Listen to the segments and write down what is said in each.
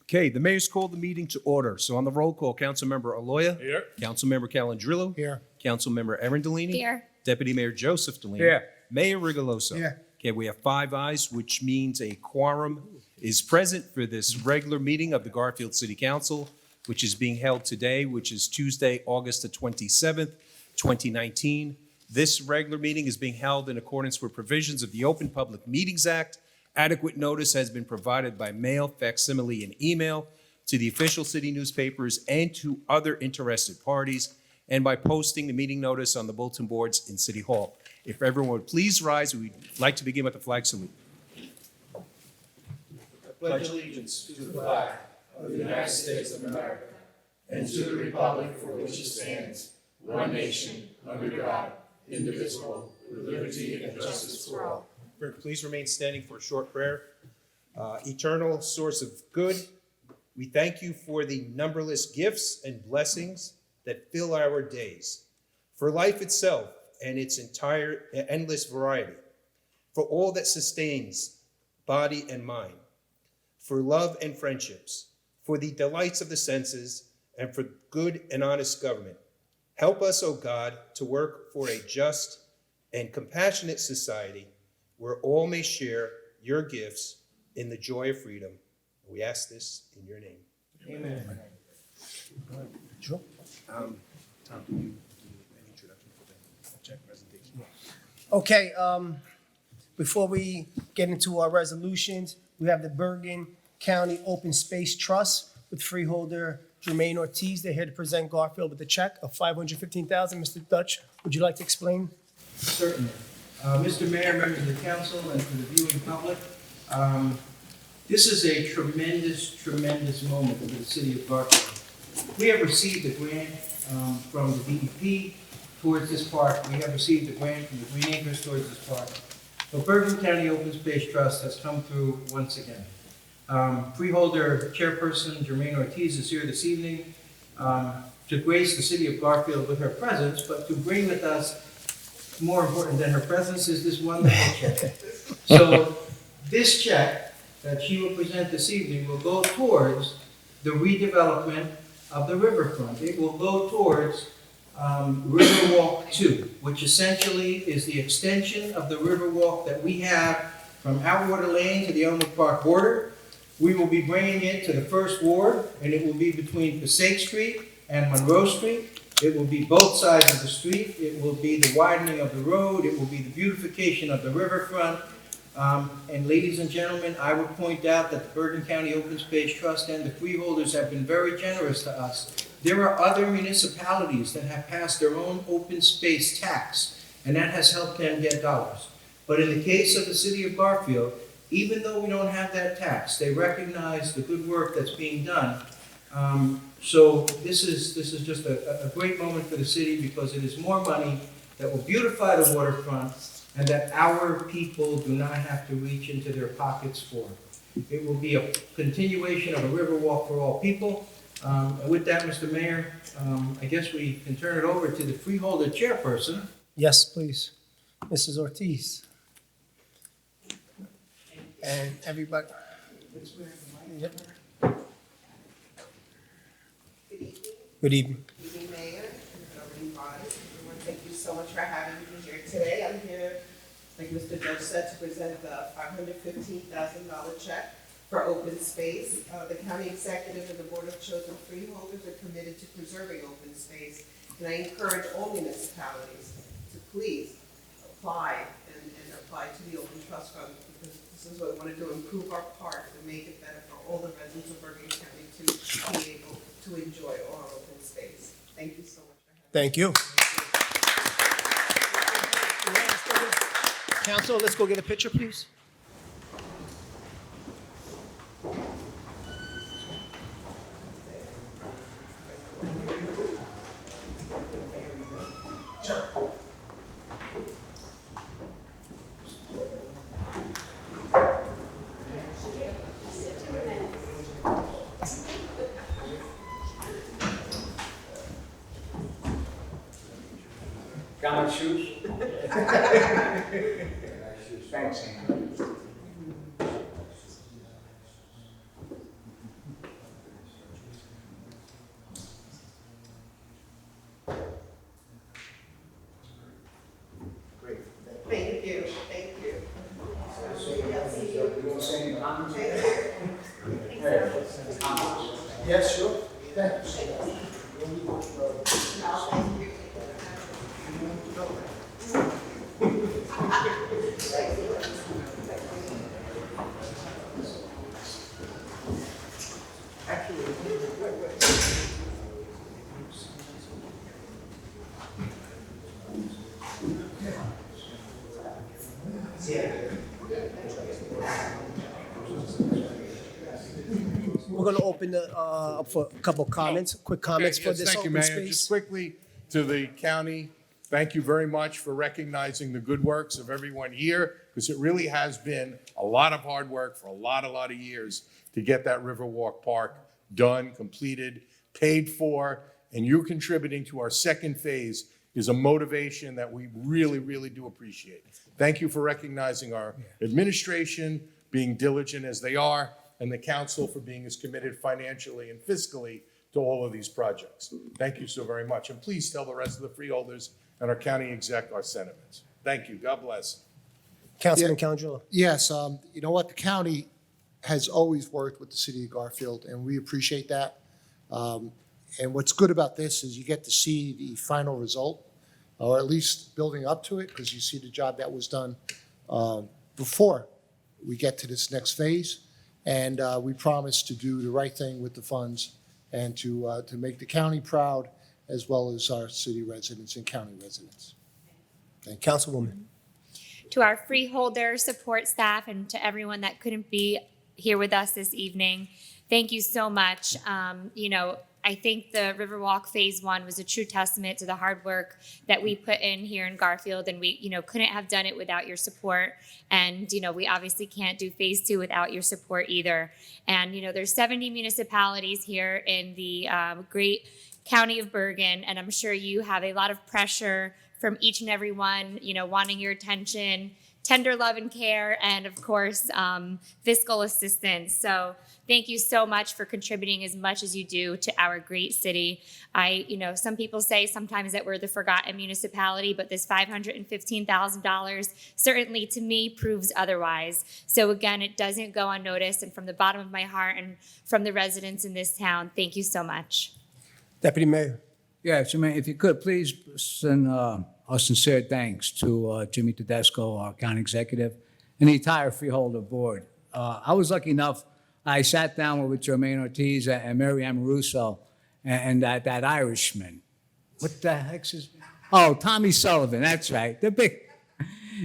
Okay, the mayor's called the meeting to order. So on the roll call, Councilmember Aloya. Here. Councilmember Calandrillo. Here. Councilmember Erin Delaney. Here. Deputy Mayor Joseph Delaney. Here. Mayor Rigoloso. Here. Okay, we have 5 ayes, which means a quorum is present for this regular meeting of the Garfield City Council, which is being held today, which is Tuesday, August the 27th, 2019. This regular meeting is being held in accordance with provisions of the Open Public Meetings Act. Adequate notice has been provided by mail, facsimile, and email to the official city newspapers and to other interested parties, and by posting the meeting notice on the bulletin boards in City Hall. If everyone would please rise, we'd like to begin with the flag salute. I pledge allegiance to the flag of the United States of America and to the republic for which it stands, one nation, under God, indivisible, with liberty and justice for all. Please remain standing for a short prayer. Eternal source of good, we thank you for the numberless gifts and blessings that fill our days, for life itself and its entire endless variety, for all that sustains body and mind, for love and friendships, for the delights of the senses, and for good and honest government. Help us, O God, to work for a just and compassionate society where all may share your gifts in the joy of freedom. We ask this in your name. Amen. Tom, do you do an introduction for the object presentation? Okay, before we get into our resolutions, we have the Bergen County Open Space Trust with freeholder Jermaine Ortiz. They're here to present Garfield with a check of $515,000. Mr. Dutch, would you like to explain? Certainly. Mr. Mayor, members of the council, and for the viewing public, this is a tremendous moment for the city of Garfield. We have received a grant from the DEP towards this park. We have received a grant from the Green Acres towards this park. So Bergen County Open Space Trust has come through once again. Freeholder Chairperson Jermaine Ortiz is here this evening to grace the city of Garfield with her presence, but to bring with us, more important than her presence, is this wonderful check. So this check that she will present this evening will go towards the redevelopment of the riverfront. It will go towards Riverwalk 2, which essentially is the extension of the Riverwalk that we have from Outwater Lane to the Elmwood Park border. We will be bringing it to the First Ward, and it will be between Passaic Street and Monroe Street. It will be both sides of the street. It will be the widening of the road. It will be the beautification of the riverfront. And ladies and gentlemen, I would point out that the Bergen County Open Space Trust and the freeholders have been very generous to us. There are other municipalities that have passed their own open space tax, and that has helped them get dollars. But in the case of the city of Garfield, even though we don't have that tax, they recognize the good work that's being done. So this is just a great moment for the city, because it is more money that will beautify the waterfront and that our people do not have to reach into their pockets for. It will be a continuation of a Riverwalk for all people. And with that, Mr. Mayor, I guess we can turn it over to the freeholder chairperson. Yes, please. Mrs. Ortiz. And everybody. Yep. Good evening. Good evening, Mayor, governing body. Everyone, thank you so much for having me here today. I'm here, like Mr. Judge said, to present the $515,000 check for open space. The county executive and the board of chosen freeholders are committed to preserving open space, and I encourage all municipalities to please apply and apply to the Open Trust Fund, because this is what we want to do: improve our park and make it better for all the residents of Bergen County to be able to enjoy our open space. Thank you so much for having me. Thank you. Council, let's go get a picture, please. Got my shoes? Thanks, Andy. Yes, sure. Thanks. We're gonna open up for a couple comments, quick comments for Yes, this thank you, open Mayor. space. Just quickly to the county, thank you very much for recognizing the good works of everyone here, because it really has been a lot of hard work for a lot of years to get that Riverwalk Park done, completed, paid for, and you contributing to our second phase is a motivation that we really do appreciate. Thank you for recognizing our administration, being diligent as they are, and the council for being as committed financially and fiscally to all of these projects. Thank you so very much. And please tell the rest of the freeholders and our county exec our sentiments. Thank you. God bless. Councilman Calangelo. Yes, you know what, the county has always worked with the city of Garfield, and we appreciate that. And what's good about this is you get to see the final result, or at least building up to it, because you see the job that was done before we get to this next phase. And we promise to do the right thing with the funds and to make the county proud, as well as our city residents and county residents. Thank you. Councilwoman. To our freeholder support staff and to everyone that couldn't be here with us this evening, thank you so much. I think the Riverwalk Phase 1 was a true testament to the hard work that we put in here in Garfield, and we, couldn't have done it without your support. And, we obviously can't do Phase 2 without your support either. And, there's 70 municipalities here in the great county of Bergen, and I'm sure you have a lot of pressure from each and every one, wanting your attention, tender love and care, and of course, fiscal assistance. So thank you so much for contributing as much as you do to our great city. Some people say sometimes that we're the forgotten municipality, but this $515,000 certainly to me proves otherwise. So again, it doesn't go unnoticed, and from the bottom of my heart and from the residents in this town, thank you so much. Deputy Mayor. Yeah, Jermaine, if you could, please send our sincere thanks to Jimmy Tedesco, our county executive, and the entire freeholder board. I was lucky enough, I sat down with Jermaine Ortiz and Mary Ann Russo and that Irishman. What the heck's his name? Oh, Tommy Sullivan, that's right. They're big.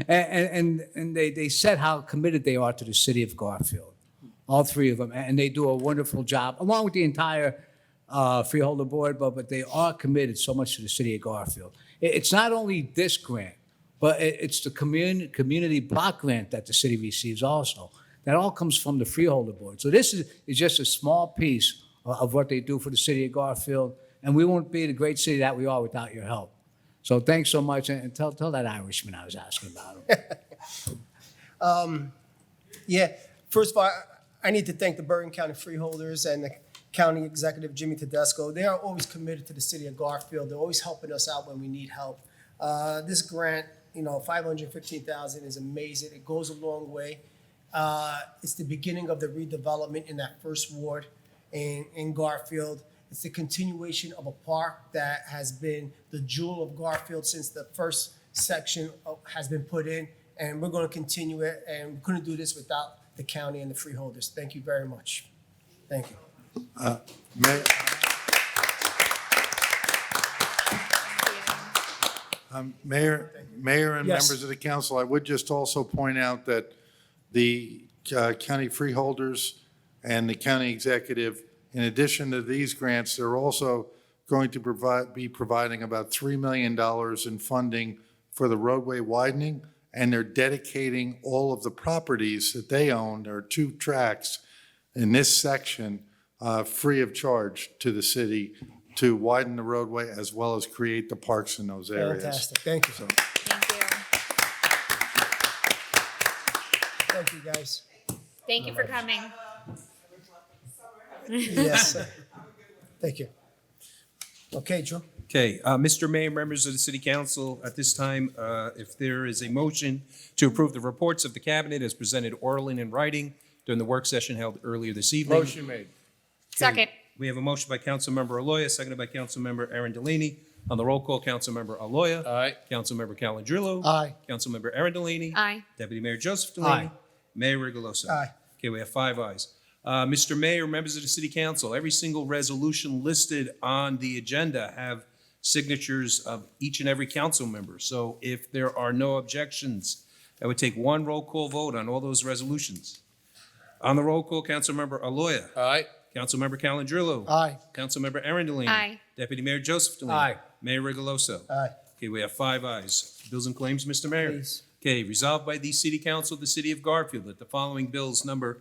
And they said how committed they are to the city of Garfield, all three of them, and they do a wonderful job, along with the entire freeholder board, but they are committed so much to the city of Garfield. It's not only this grant, but it's the community block grant that the city receives also. That all comes from the freeholder board. So this is just a small piece of what they do for the city of Garfield, and we won't be the great city that we are without your help. So thanks so much, and tell that Irishman I was asking about him. First of all, I need to thank the Bergen County freeholders and the County Executive Jimmy Tedesco. They are always committed to the city of Garfield. They're always helping us out when we need help. This grant, $515,000 is amazing. It goes a long way. It's the beginning of the redevelopment in that first ward in Garfield. It's the continuation of a park that has been the jewel of Garfield since the first section has been put in, and we're going to continue it, and we couldn't do this without the county and the freeholders. Thank you very much. Thank you. Mayor and Yes. members of the council, I would just also point out that the county freeholders and the county executive, in addition to these grants, they're also going to be providing about $3 million in funding for the roadway widening, and they're dedicating all of the properties that they own, there are 2 tracks in this section, free of charge to the city to widen the roadway as well as create the parks in those areas. Fantastic. Thank you. Thank you. Thank you, guys. Thank you for coming. Yes. Thank you. Okay, Joe. Okay, Mr. Mayor, members of the City Council, at this time, if there is a motion to approve the reports of the cabinet as presented orally and in writing, during the work session held earlier this evening. Motion made. Second. We have a motion by Councilmember Aloya, seconded by Councilmember Aaron Delaney. On the roll call, Councilmember Aloya. Aye. Councilmember Calendrillo. Aye. Councilmember Aaron Delaney. Aye. Deputy Mayor Joseph Delaney. Aye. Mayor Rigoloso. Aye. Okay, we have 5 ayes. Mr. Mayor, members of the City Council, every single resolution listed on the agenda have signatures of each and every council member. So if there are no objections, I would take one roll call vote on all those resolutions. On the roll call, Councilmember Aloya. Aye. Councilmember Calendrillo. Aye. Councilmember Aaron Delaney. Aye. Deputy Mayor Joseph Delaney. Aye. Mayor Rigoloso. Aye. Okay, we have 5 ayes. Bills and claims, Mr. Mayor. Please. Okay, resolved by the City Council of the City of Garfield that the following bills, number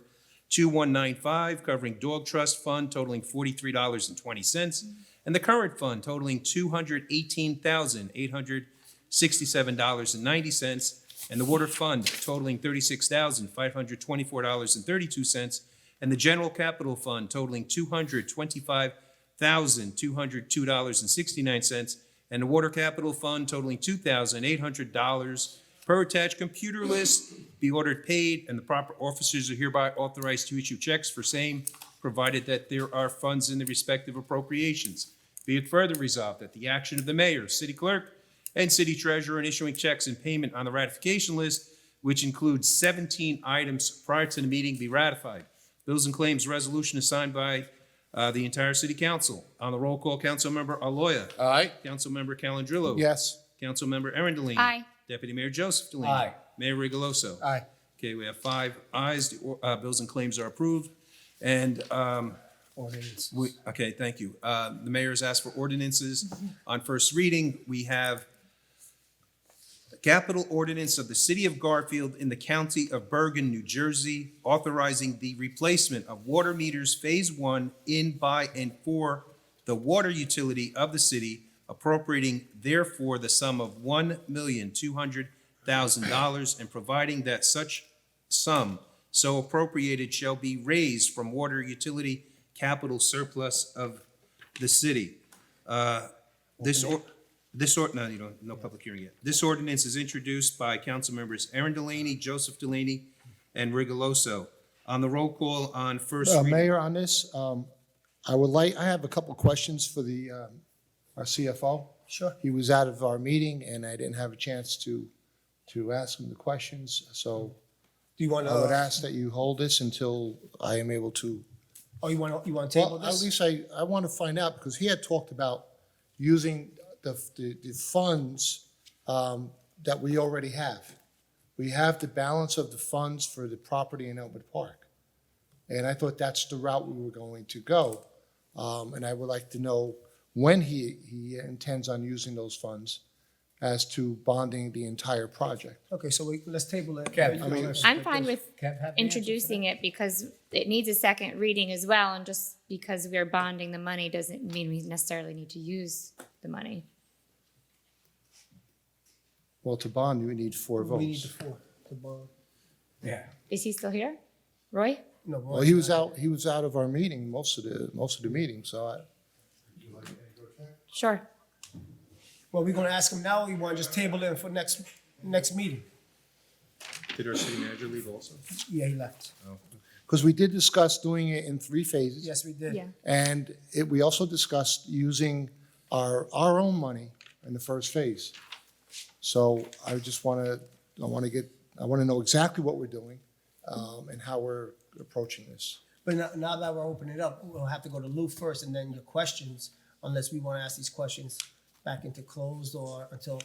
2195, covering Dog Trust Fund totaling $43.20, and the current fund totaling $218,867.90, and the Water Fund totaling $36,524.32, and the General Capital Fund totaling $225,202.69, and the Water Capital Fund totaling $2,800 per attached computer list be ordered paid, and the proper officers are hereby authorized to issue checks for same, provided that there are funds in the respective appropriations. Be it further resolved that the action of the mayor, city clerk, and city treasurer in issuing checks and payment on the ratification list, which includes 17 items prior to the meeting, be ratified. Bills and claims resolution is signed by the entire city council. On the roll call, Councilmember Aloya. Aye. Councilmember Calendrillo. Yes. Councilmember Aaron Delaney. Aye. Deputy Mayor Joseph Delaney. Aye. Mayor Rigoloso. Aye. Okay, we have 5 ayes. The bills and claims are approved. And Ordinance. okay, thank you. The mayor has asked for ordinances. On first reading, we have the capital ordinance of the City of Garfield in the County of Bergen, New Jersey, authorizing the replacement of water meters Phase 1 in, by, and for the water utility of the city, appropriating therefore the sum of $1,200,000 and providing that such sum so appropriated shall be raised from water utility capital surplus of the city. No, public hearing yet. This ordinance is introduced by council members Aaron Delaney, Joseph Delaney, and Rigoloso. On the roll call on first reading. Mayor, on this, I have a couple questions for our CFO. Sure. He was out of our meeting, and I didn't have a chance to ask him the questions, so Do you want I would to, ask that you hold this until I am able to. you want to table Well, at this? least I want to find out, because he had talked about using the funds that we already have. We have the balance of the funds for the property in Elmwood Park. And I thought that's the route we were going to go. And I would like to know when he intends on using those funds as to bonding the entire project. Okay, so let's table it. Kev, I mean, I'm fine with Kev, have the answer to introducing it because it needs a second reading as well. And just because we're bonding the money doesn't mean we necessarily need to use the money. Well, to bond, you need 4 We need votes. the 4 to bond. that? Yeah. Is he still here? Roy? No, Well, he was out of our meeting, most of the meeting, so Sure. Well, we're going to ask him now, or you want to just table it for next meeting? Did our city manager leave also? Yeah, he left. because we did discuss doing it in 3 phases. Yes, we did. Yeah. And we also discussed using our own money in the first phase. So I just want to know exactly what we're doing and how we're approaching this. But now that we're opening it up, we'll have to go to Lou first and then your questions, unless we want to ask these questions back into closed or until,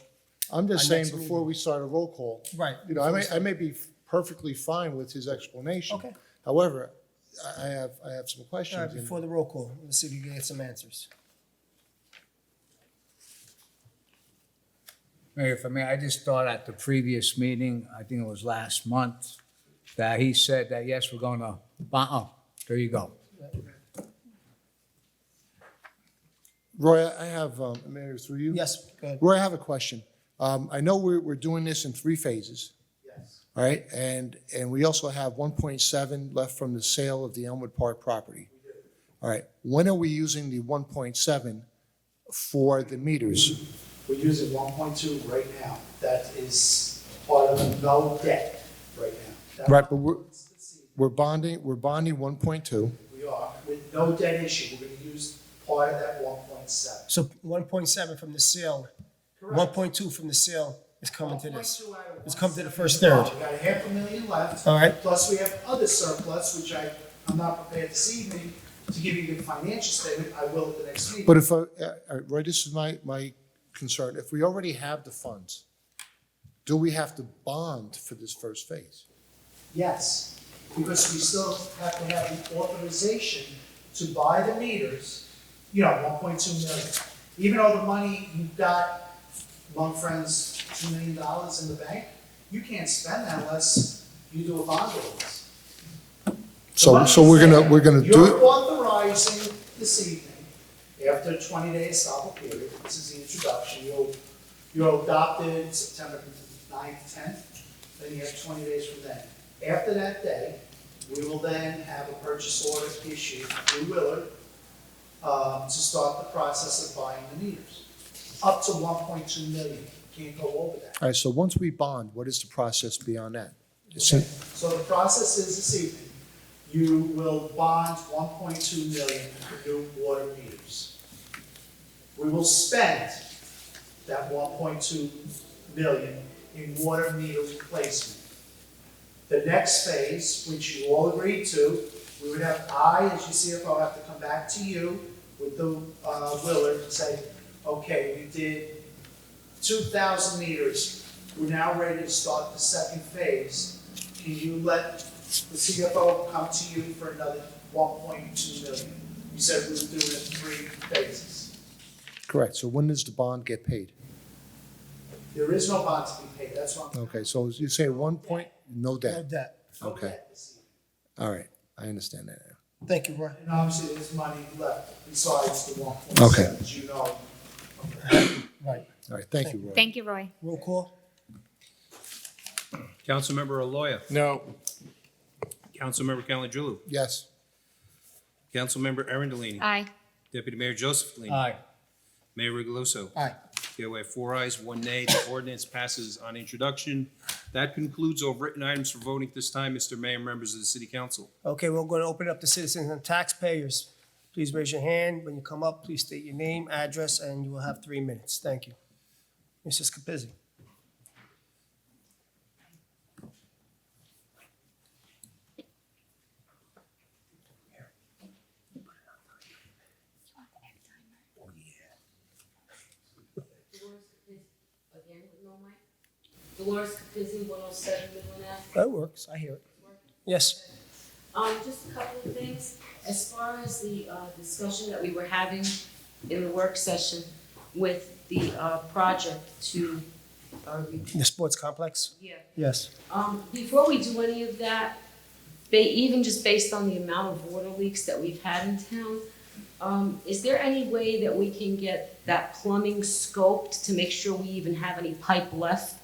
I'm just Our saying, next before we start a roll call, right. you know, I may be perfectly fine with his explanation. Okay. However, I have some All questions. right, and- before the roll call, let's see if we can get some answers. Mayor, for me, I just thought at the previous meeting, I think it was last month, that he said that, yes, we're going to, there you go. Roy, I have, Mayor, through you? Yes, go ahead. Roy, I have a question. I know we're doing this in 3 phases. Yes. All right, and we also have 1.7 left from the sale of the Elmwood Park property. All right, when are we using the 1.7 for the meters? We're using 1.2 right now. That is part of no debt right now. That Right, but we're, we're bonding 1.2. We are, with no debt issue, we're gonna use part of that 1.7. So 1.7 from the sale, 1.2 from the sale is coming to this. 1.2 out of It's come to the 1.7. first third. We got $500,000 left. All right. Plus, we have other surplus, which I'm not prepared this evening to give you the financial statement. I will at the next meeting. But if, Roy, this is my concern. If we already have the funds, do we have to bond for this first phase? Yes, because we still have to have the authorization to buy the meters, 1.2 million. Even though the money you've got, among friends, $2 million in the bank, you can't spend that unless you do a bond release. So we're gonna do You're it, authorizing this evening, after a 20-day estoppel period, this is the introduction, you're adopted September 9th, 10th, then you have 20 days from then. After that day, we will then have a purchase order issued through Willard to start the process of buying the meters. Up to 1.2 million, can't go over that. all right, so once we bond, what is the process beyond that? Okay? So the process is this evening, you will bond 1.2 million for new water meters. We will spend that 1.2 million in water meter replacement. The next phase, which you all agreed to, we would have, as your CFO, have to come back to you with the Willard and say, okay, we did 2,000 meters, we're now ready to start the second phase. Can you let the CFO come to you for another 1.2 million? You said we would do it in 3 phases. Correct, so when does the bond get paid? There is no bond to be paid, that's what I'm. Okay, so you say no No debt. debt. No Okay. debt this evening. All right, I understand that now. Thank you, Roy. And obviously, there's money left besides the 1.7, Okay. as you know. Right. All right, thank you, Roy. Thank you, Roy. Roll call? Councilmember Aloya. No. Councilmember Calendrilu. Yes, Councilmember Arundellini. Aye. Deputy Mayor Joseph Lini. Aye. Mayor Rigoloso. Aye. Okay, we have 4 ayes, 1 nay. The ordinance passes on introduction. That concludes all written items for voting this time, Mr. Mayor, members of the City Council. Okay, we're going to open up to citizens and taxpayers. Please raise your hand. When you come up, please state your name, address, and you will have 3 minutes. Thank you. Mrs. Capizzi. Dolores Capizzi, 107 Midland Ave. That works. I hear it. Yes. Just a couple of things. As far as the discussion that we were having in the work session with the project to, The sports complex? yeah. Yes. Before we do any of that, even just based on the amount of water leaks that we've had in town, is there any way that we can get that plumbing scoped to make sure we even have any pipe left?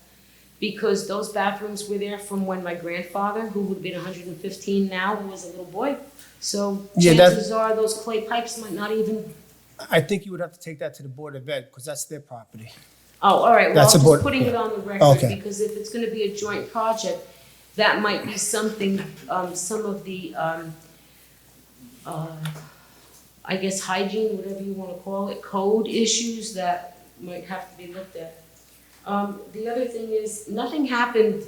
Because those bathrooms were there from when my grandfather, who would have been 115 now, was a little boy. So Yeah, that- chances are those clay pipes might not even, I think you would have to take that to the Board of Ed, because that's their property. oh, all right, well, That's I'm a board- just putting it on the record. Okay. Because if it's gonna be a joint project, that might be something, some of the, I guess hygiene, whatever you wanna call it, code issues that might have to be looked at. The other thing is, nothing happened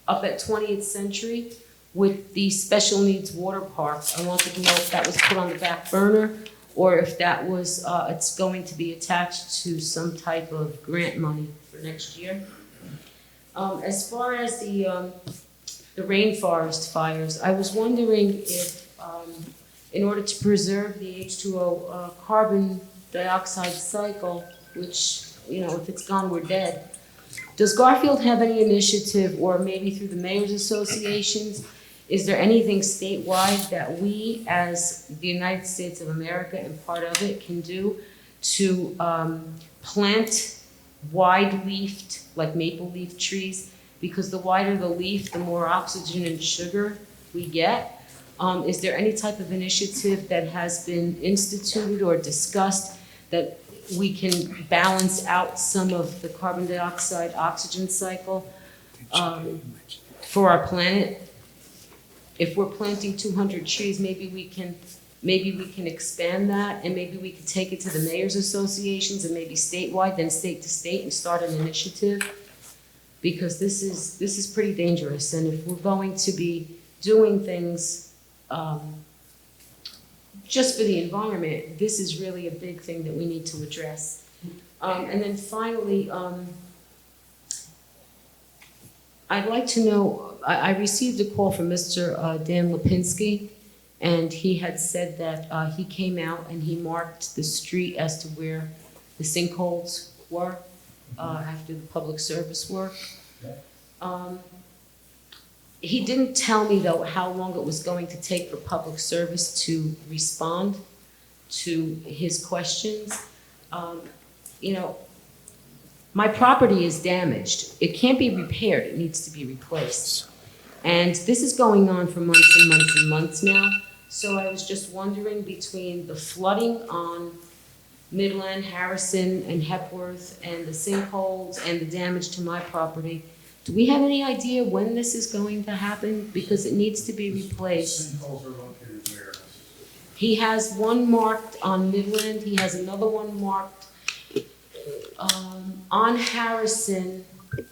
up at 20th Century with the special needs water park. I wanted to know if that was put on the back burner, or if that was, it's going to be attached to some type of grant money for next year. As far as the rainforest fires, I was wondering if, in order to preserve the H2O carbon dioxide cycle, which, if it's gone, we're dead. Does Garfield have any initiative, or maybe through the mayor's associations, is there anything statewide that we, as the United States of America and part of it, can do to plant wide-leafed, like maple leaf trees? Because the wider the leaf, the more oxygen and sugar we get. Is there any type of initiative that has been instituted or discussed that we can balance out some of the carbon dioxide oxygen cycle for our planet? if we're planting 200 trees, maybe we can expand that, and maybe we could take it to the mayor's associations and maybe statewide, then state to state, and start an initiative. Because this is pretty dangerous, and if we're going to be doing things just for the environment, this is really a big thing that we need to address. And then finally, I'd like to know, I received a call from Mr. Dan Lipinski, and he had said that he came out and he marked the street as to where the sinkholes were after the public service work. He didn't tell me, though, how long it was going to take for public service to respond to his questions. You know, my property is damaged. It can't be repaired. It needs to be replaced. And this is going on for months and months and months now. So I was just wondering, between the flooding on Midland, Harrison, and Hepworth, and the sinkholes, and the damage to my property, do we have any idea when this is going to happen? Because it needs to be replaced. Sinkholes are located where? He has one marked on Midland, he has another one marked on Harrison.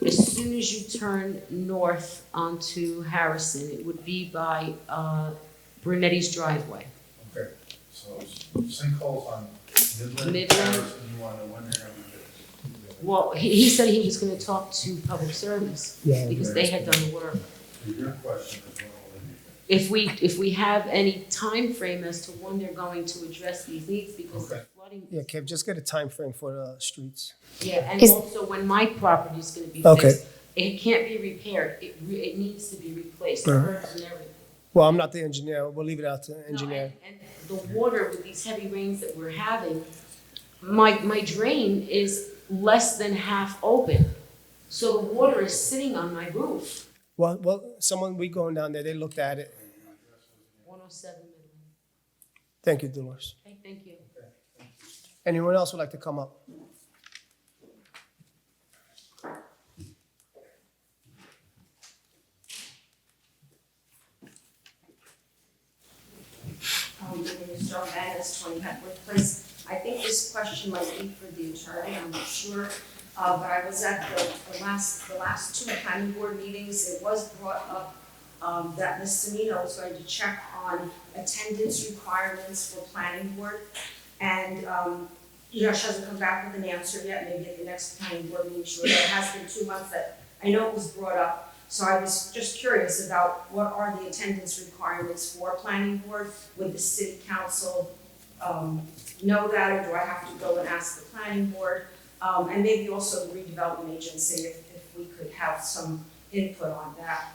As soon as you turn north onto Harrison, it would be by Brunetti's driveway. Okay, so sinkholes on Midland, Midland. Harrison, you want to know when they're going to be fixed? Well, he said he was gonna talk to public service, Yeah. because they had done the work. Your question is when will they be fixed? If we have any time frame as to when they're going to address these needs, because the Okay. flooding. Yeah, Kev, just get a time frame for the streets. Yeah, and Is- also when my property is gonna be Okay. fixed, it can't be repaired, it needs to be replaced, the curbs and everything. Well, I'm not the engineer, we'll leave it out to the No, engineer. and the water with these heavy rains that we're having, my drain is less than half open. So the water is sitting on my roof. Well, we going down there, they looked at it. 107 Midland. Thank you, Dolores. Okay, thank you. Anyone else would like to come up? My name is Joan Magnus, 20 Hepworth Place. I think this question might be for the attorney, I'm not sure. But I was at the last two planning board meetings. It was brought up that Ms. Semino was going to check on attendance requirements for planning board. And, she hasn't come back with an answer yet. Maybe at the next planning board meeting, sure. But it has been 2 months that I know it was brought up. So I was just curious about what are the attendance requirements for planning board? Would the city council know that, or do I have to go and ask the planning board? And maybe also the redevelopment agency, if we could have some input on that.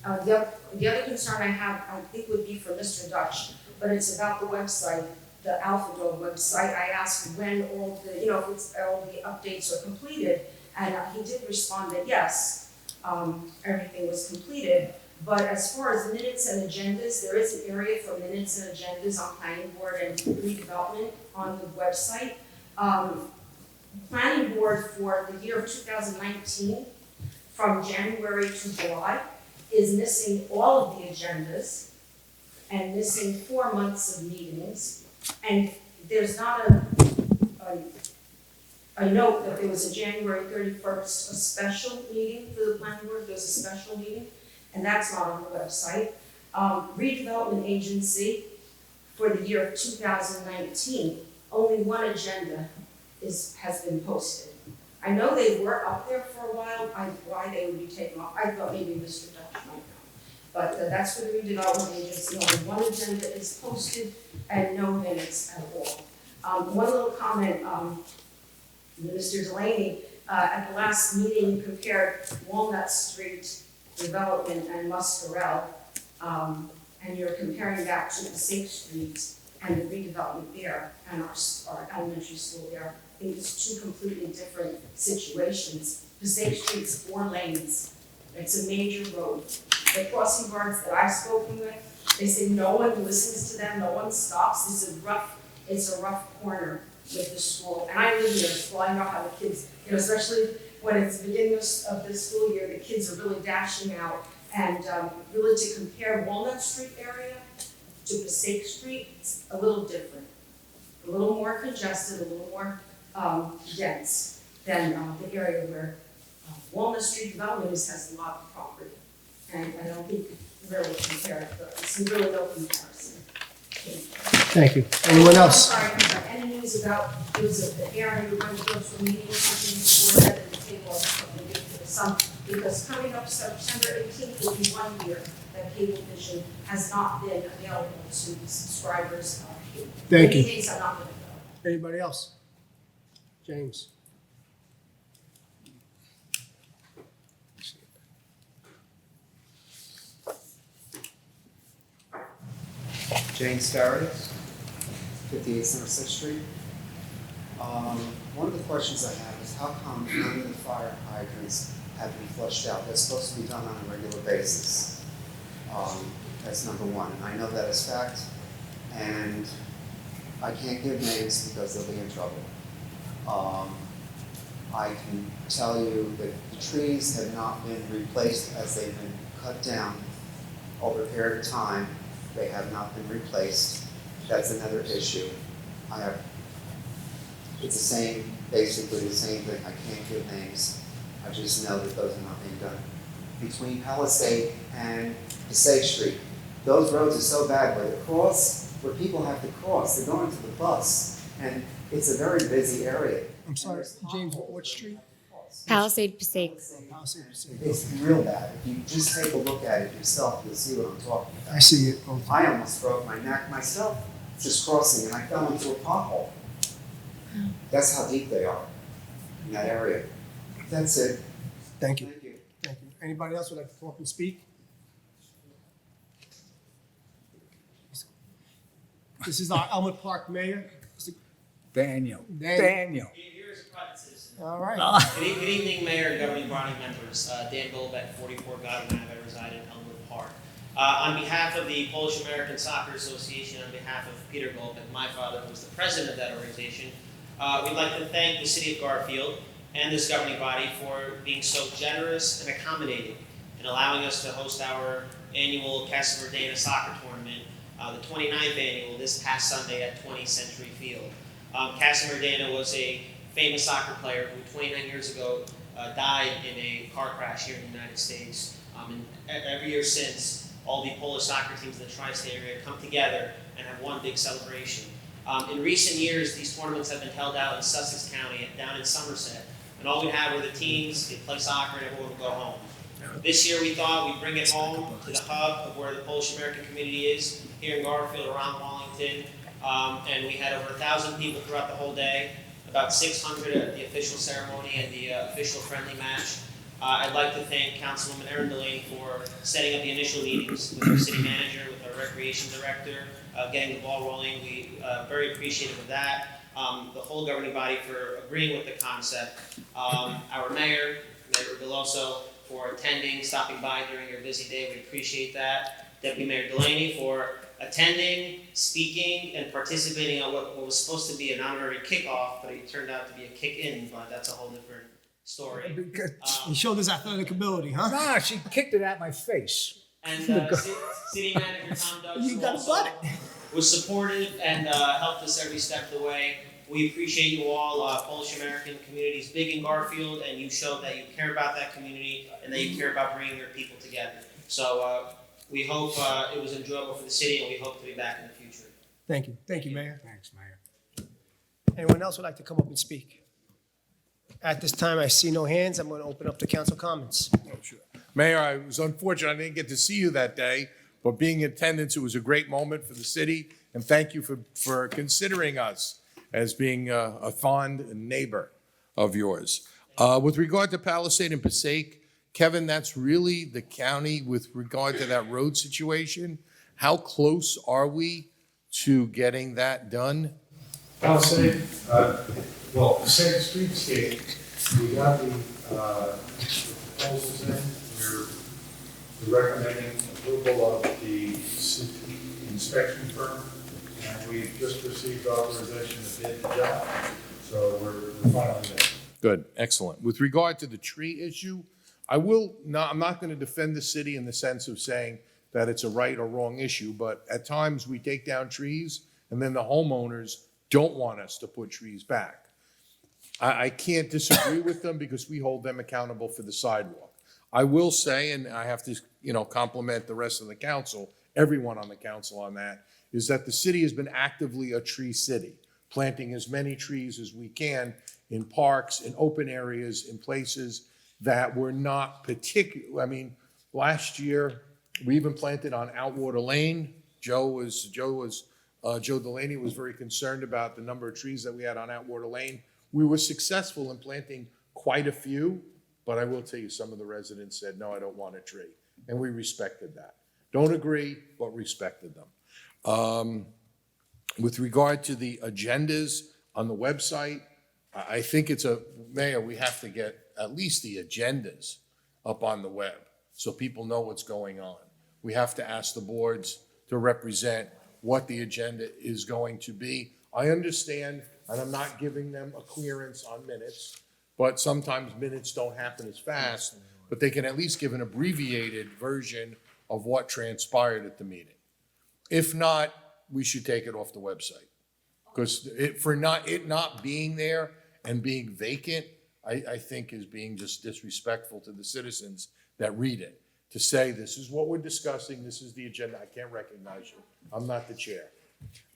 The other concern I have, I think, would be for Mr. Dutch, but it's about the website, the Alpha Dog website. I asked when all the, if all the updates are completed, and he did respond that yes, everything was completed. But as far as minutes and agendas, there is an area for minutes and agendas on planning board and redevelopment on the website. Planning board for the year of 2019, from January to July, is missing all of the agendas and missing 4 months of meetings. And there's not a note that there was a January 31st, a special meeting for the planning board. There's a special meeting, and that's not on the website. Redevelopment agency for the year of 2019, only one agenda has been posted. I know they were up there for a while. Why they would be taken off, I thought maybe Mr. Dutch might know. But that's for the redevelopment agency. Only one agenda is posted and no minutes at all. One little comment, Mr. Delaney, at the last meeting, you compared Walnut Street development and Muscarel, and you're comparing that to the Safe Street and the redevelopment there and our elementary school there. I think it's two completely different situations. Passaic Street's 4 lanes. It's a major road. The crossing guards that I've spoken with, they say no one listens to them, no one stops. It's a rough corner with the school. And I live there, so I know how the kids, especially when it's the beginning of the school year, the kids are really dashing out. And really to compare Walnut Street area to Passaic Street, it's a little different. A little more congested, a little more dense than the area where Walnut Street Development has a lot of property. And I don't think really compare, it's really no comparison. Thank you. Anyone else? I'm sorry, any news about, there was the area we're going to go to a meeting or something before that, and the table is something for some, because coming up September 18th will be 1 year that Cablevision has not been available to subscribers. Thank you. Meetings are not been available. Anybody else? James? James Farraday, 58 Somerset Street. One of the questions I have is how come none of the fire hydrants have been flushed out? That's supposed to be done on a regular basis. That's number one. And I know that is fact, and I can't give names because they'll be in trouble. I can tell you that the trees have not been replaced as they've been cut down over a period of time. They have not been replaced. That's another issue. It's the same, basically the same thing. I can't give names. I just know that those are not being done. Between Palisade and Passaic Street, those roads are so bad where people have to cross. They're going to the bus, and it's a very busy area. I'm sorry, James, what street? Palisade Passaic. It's real bad. If you just take a look at it yourself, you'll see what I'm talking about. I see it. I almost broke my neck myself just crossing, and I fell into a pothole. That's how deep they are in that area. That's it. Thank you. Thank you. Thank you. Anybody else would like to come up and speak? This is our Elmwood Park Mayor. Daniel. Daniel. Here's a private citizen. All right. Good evening, Mayor, governing body members. Dan Golbeck, 44 Godwin Ave. I reside in Elmwood Park. On behalf of the Polish American Soccer Association, on behalf of Peter Golbeck, my father, who was the president of that organization, we'd like to thank the city of Garfield and this governing body for being so generous and accommodating in allowing us to host our annual Casa Verdena soccer tournament, the 29th annual, this past Sunday at 20 Century Field. Casa Verdena was a famous soccer player who 29 years ago died in a car crash here in the United States. And every year since, all the Polish soccer teams in the tri-state area come together and have one big celebration. In recent years, these tournaments have been held out in Sussex County, down in Somerset, and all we have are the teams, they play soccer, and everyone will go home. This year we thought we'd bring it home to the hub of where the Polish American community is, here in Garfield, around Wallington, and we had over 1,000 people throughout the whole day, about 600 at the official ceremony and the official friendly match. I'd like to thank Councilwoman Erin Delaney for setting up the initial meetings with our city manager, with our recreation director, getting the ball rolling. We very appreciative of that. The whole governing body for agreeing with the concept. Our mayor, Mayor Galoso, for attending, stopping by during your busy day. We appreciate that. Deputy Mayor Delaney for attending, speaking, and participating on what was supposed to be an honorary kickoff, but it turned out to be a kick-in, but that's a whole different story. He showed his athletic ability, huh? Nah, she kicked it at my face. And City Manager Tom Dodge, You who got also butt. was supportive and helped us every step of the way. We appreciate you all. Polish American community is big in Garfield, and you showed that you care about that community and that you care about bringing your people together. So we hope it was enjoyable for the city, and we hope to be back in the future. Thank you. Thank you, Mayor. Thanks, Mayor. Anyone else would like to come up and speak? At this time, I see no hands. I'm going to open up to council comments. Mayor, I was unfortunate I didn't get to see you that day, but being in attendance, it was a great moment for the city, and thank you for considering us as being a fond neighbor of yours. With regard to Palisade and Passaic, Kevin, that's really the county with regard to that road situation. How close are we to getting that done? Palisade, well, Passaic Streetscape, we got the proposals in. We're recommending approval of the city inspection firm, and we just received authorization to bid the job. So we're finally there. Good, excellent. With regard to the tree issue, I'm not going to defend the city in the sense of saying that it's a right or wrong issue, but at times we take down trees and then the homeowners don't want us to put trees back. I can't disagree with them because we hold them accountable for the sidewalk. I will say, and I have to, compliment the rest of the council, everyone on the council on that, is that the city has been actively a tree city, planting as many trees as we can in parks, in open areas, in places that were not particular. I mean, last year, we even planted on Outwater Lane. Joe Delaney was very concerned about the number of trees that we had on Outwater Lane. We were successful in planting quite a few, but I will tell you, some of the residents said, no, I don't want a tree. And we respected that. Don't agree, but respected them. With regard to the agendas on the website, I think Mayor, we have to get at least the agendas up on the web so people know what's going on. We have to ask the boards to represent what the agenda is going to be. I understand, and I'm not giving them a clearance on minutes, but sometimes minutes don't happen as fast, but they can at least give an abbreviated version of what transpired at the meeting. If not, we should take it off the website. Because it not being there and being vacant, I think is being just disrespectful to the citizens that read it. To say, this is what we're discussing, this is the agenda, I can't recognize you, I'm not the chair.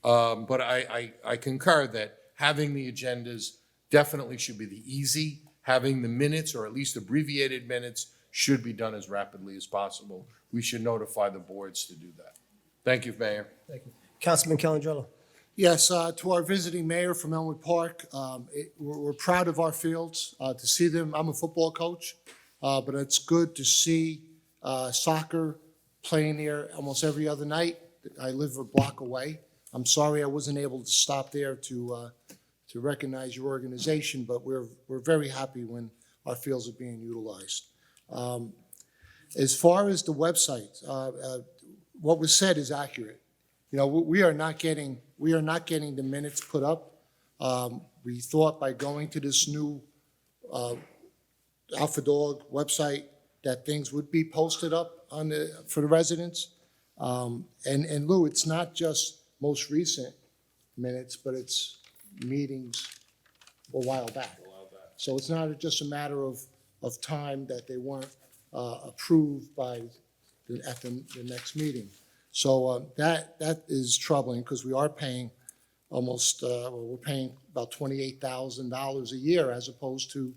But I concur that having the agendas definitely should be the easy. Having the minutes, or at least abbreviated minutes, should be done as rapidly as possible. We should notify the boards to do that. Thank you, Mayor. Thank you. Councilman Calandrello. Yes, to our visiting mayor from Elmwood Park, we're proud of our fields, to see them. I'm a football coach, but it's good to see soccer playing there almost every other night. I live a block away. I'm sorry I wasn't able to stop there to recognize your organization, but we're very happy when our fields are being utilized. As far as the website, what was said is accurate. We are not getting the minutes put up. We thought by going to this new Alpha Dog website that things would be posted up for the residents. And Lou, it's not just most recent minutes, but it's meetings a while back. So it's not just a matter of time that they weren't approved at the next meeting. So that is troubling because we are paying we're paying about $28,000 a year as opposed to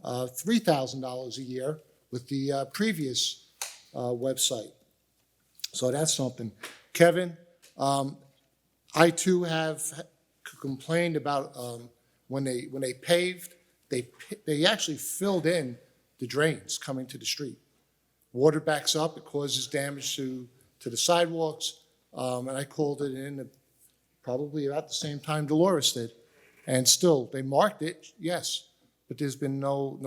$3,000 a year with the previous website. So that's something. Kevin, I too have complained about when they paved, they actually filled in the drains coming to the street. Water backs up, it causes damage to the sidewalks, and I called it in probably about the same time Dolores did. And still, they marked it, yes, but there's been no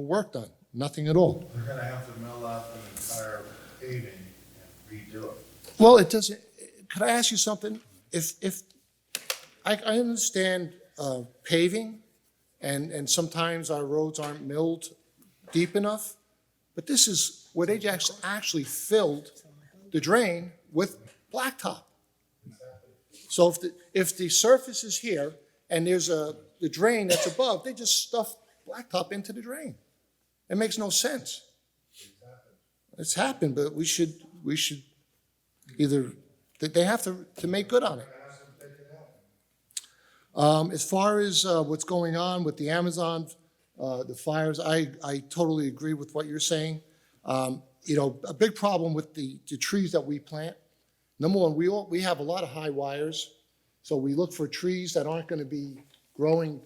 work done, nothing at all. We're gonna have to mill out the entire paving and redo it. Well, it doesn't, could I ask you something? If I understand paving, and sometimes our roads aren't milled deep enough, but this is where they actually filled the drain with blacktop. So if the surface is here and there's the drain that's above, they just stuff blacktop into the drain. It makes no sense. It's happened, but we should either, they have to make good on it. As far as what's going on with the Amazon, the fires, I totally agree with what you're saying. A big problem with the trees that we plant. Number one, we have a lot of high wires, so we look for trees that aren't going to be growing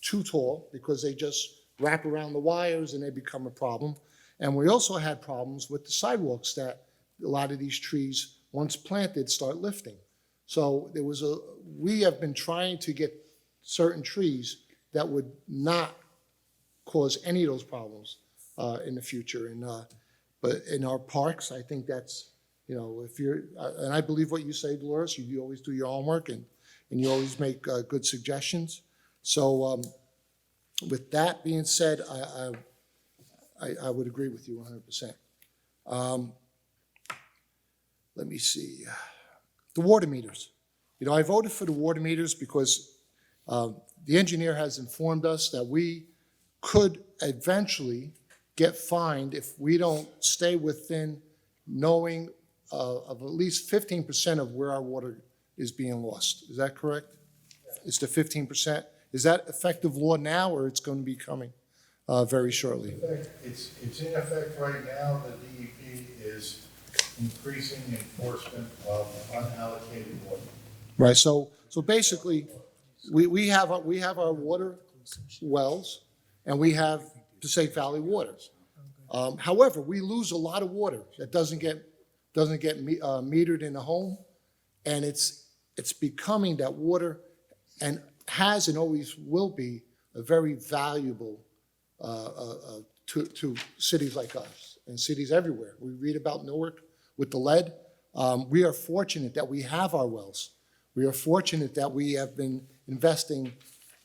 too tall because they just wrap around the wires and they become a problem. And we also had problems with the sidewalks that a lot of these trees, once planted, start lifting. So we have been trying to get certain trees that would not cause any of those problems in the future. But in our parks, I think that's, if you're, and I believe what you say, Dolores, you always do your homework and you always make good suggestions. So with that being said, I would agree with you 100%. Let me see. The water meters. You know, I voted for the water meters because the engineer has informed us that we could eventually get fined if we don't stay within knowing of at least 15% of where our water is being lost. Is that correct? It's the 15%? Is that effective law now, or it's going to be coming very shortly? It's in effect right now. The DEP is increasing enforcement of unallocated water. Right, so basically, we have our water wells, and we have Passaic Valley waters. However, we lose a lot of water that doesn't get metered in the home, and it's becoming that water, and has and always will be a very valuable to cities like us and cities everywhere. We read about Newark with the lead. We are fortunate that we have our wells. We are fortunate that we have been investing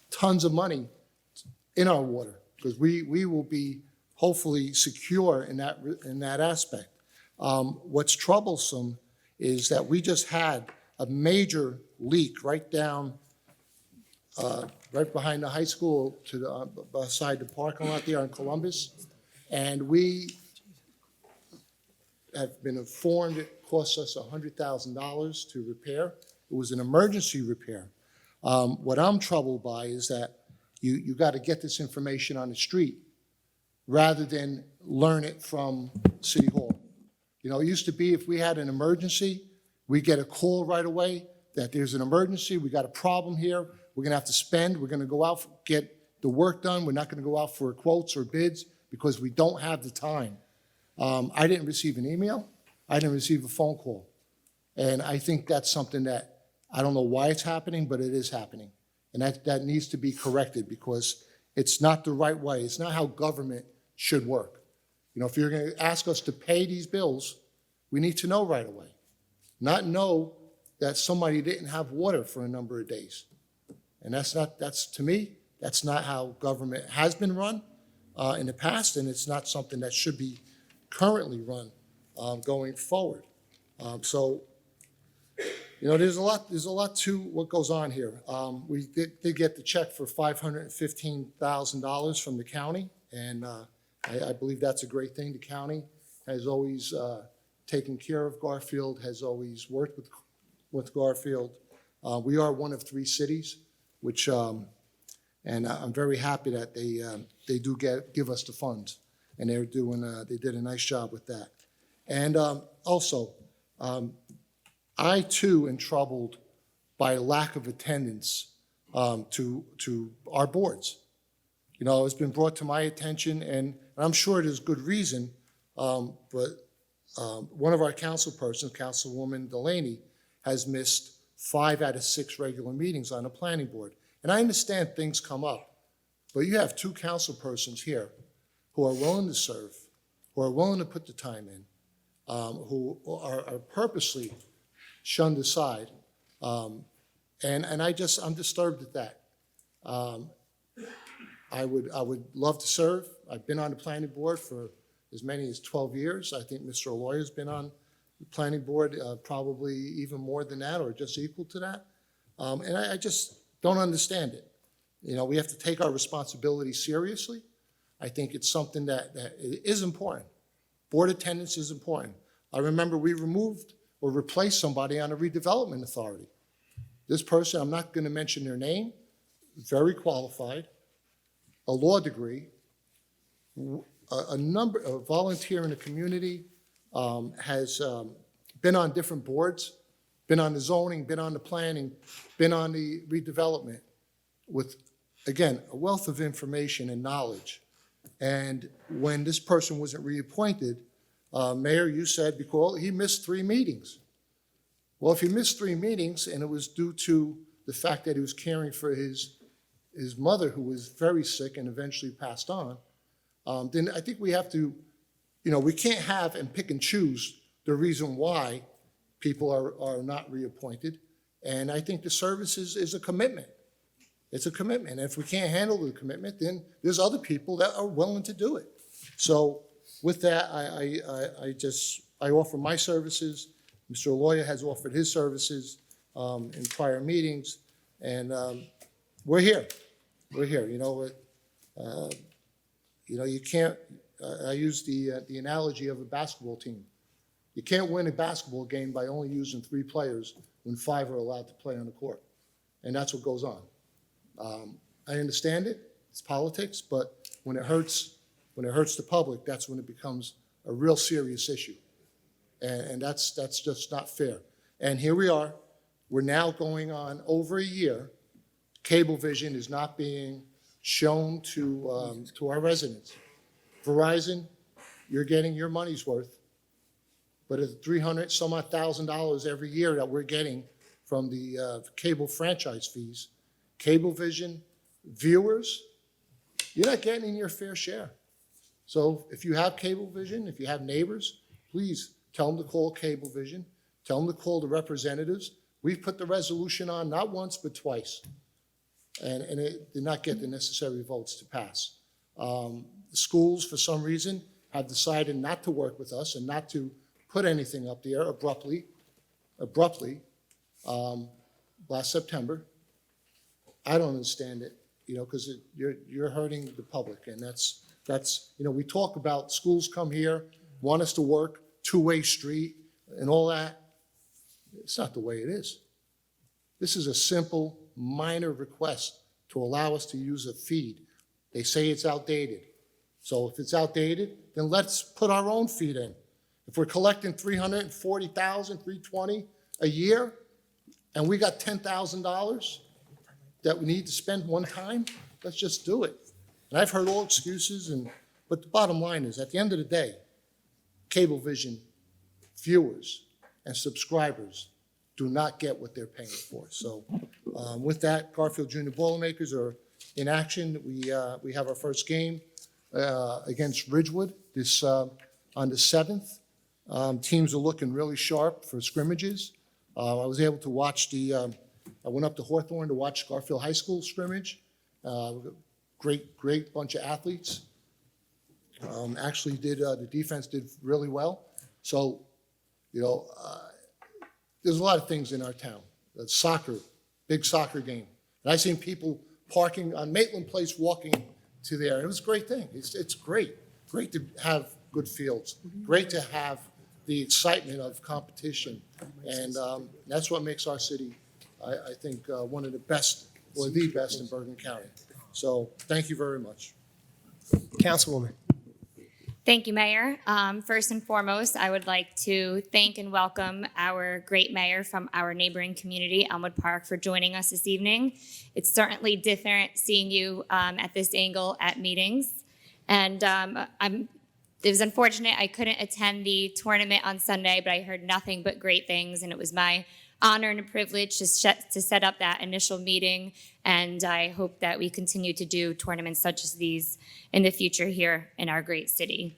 tons of money in our water, because we will be hopefully secure in that aspect. What's troublesome is that we just had a major leak right down, right behind the high school to the beside the parking lot there in Columbus, and we have been informed it cost us $100,000 to repair. It was an emergency repair. What I'm troubled by is that you got to get this information on the street rather than learn it from City Hall. You know, it used to be if we had an emergency, we get a call right away that there's an emergency, we got a problem here, we're gonna have to spend, we're gonna go out, get the work done, we're not gonna go out for quotes or bids because we don't have the time. I didn't receive an email, I didn't receive a phone call. And I think that's something that, I don't know why it's happening, but it is happening. And that needs to be corrected because it's not the right way. It's not how government should work. You know, if you're gonna ask us to pay these bills, we need to know right away. Not know that somebody didn't have water for a number of days. And to me, that's not how government has been run in the past, and it's not something that should be currently run going forward. So, you know, there's a lot to what goes on here. We did get the check for $515,000 from the county, and I believe that's a great thing. The county has always taken care of Garfield, has always worked with Garfield. We are one of 3 cities, which, and I'm very happy that they do give us the funds, and they did a nice job with that. And also, I too am troubled by lack of attendance to our boards. You know, it's been brought to my attention, and I'm sure there's good reason, but one of our council persons, Councilwoman Delaney, has missed 5 out of 6 regular meetings on the planning board. And I understand things come up, but you have 2 council persons here who are willing to serve, who are willing to put the time in, who are purposely shunned aside. And I'm disturbed at that. I would love to serve. I've been on the planning board for as many as 12 years. I think Mr. Aloya's been on the planning board probably even more than that or just equal to that. And I just don't understand it. You know, we have to take our responsibility seriously. I think it's something that is important. Board attendance is important. I remember we removed or replaced somebody on a redevelopment authority. This person, I'm not going to mention their name, very qualified, a law degree, a volunteer in the community, has been on different boards, been on the zoning, been on the planning, been on the redevelopment with, again, a wealth of information and knowledge. And when this person wasn't reappointed, Mayor, you said because he missed 3 meetings. Well, if he missed 3 meetings and it was due to the fact that he was caring for his mother, who was very sick and eventually passed on, then I think we have to, you know, we can't have and pick and choose the reason why people are not reappointed. And I think the service is a commitment. It's a commitment. And if we can't handle the commitment, then there's other people that are willing to do it. So with that, I offer my services. Mr. Lawyer has offered his services in prior meetings, and we're here. We're here. You can't. I use the analogy of a basketball team. You can't win a basketball game by only using 3 players when 5 are allowed to play on the court, and that's what goes on. I understand it. It's politics, but when it hurts the public, that's when it becomes a real serious issue. And that's just not fair. And here we are. We're now going on over a year. Cablevision is not being shown to our residents. Verizon, you're getting your money's worth, but at $300,000 every year that we're getting from the cable franchise fees, Cablevision viewers, you're not getting your fair share. So if you have Cablevision, if you have neighbors, please tell them to call Cablevision, tell them to call the representatives. We've put the resolution on not once but twice, and it did not get the necessary votes to pass. The schools, for some reason, have decided not to work with us and not to put anything up there abruptly, last September. I don't understand it, because you're hurting the public, and that's we talk about schools come here, want us to work, two-way street, and all that. It's not the way it is. This is a simple, minor request to allow us to use a feed. They say it's outdated. So if it's outdated, then let's put our own feed in. If we're collecting $340,000, $320,000 a year, and we got $10,000 that we need to spend one time, let's just do it. And I've heard all excuses, but the bottom line is, at the end of the day, Cablevision viewers and subscribers do not get what they're paying for. So with that, Garfield Junior Boilermakers are in action. We have our first game against Ridgewood on the 7th. Teams are looking really sharp for scrimmages. I was able to watch I went up to Hawthorne to watch Garfield High School scrimmage. Great bunch of athletes. Actually the defense did really well. So, there's a lot of things in our town. Soccer, big soccer game. And I've seen people parking on Maitland Place walking to there. It was a great thing. It's great. Great to have good fields. Great to have the excitement of competition. And that's what makes our city, I think, one of the best, or the best in Bergen County. So thank you very much. Councilwoman. Thank you, Mayor. First and foremost, I would like to thank and welcome our great mayor from our neighboring community, Elmwood Park, for joining us this evening. It's certainly different seeing you at this angle at meetings. And it was unfortunate I couldn't attend the tournament on Sunday, but I heard nothing but great things, and it was my honor and a privilege to set up that initial meeting, and I hope that we continue to do tournaments such as these in the future here in our great city.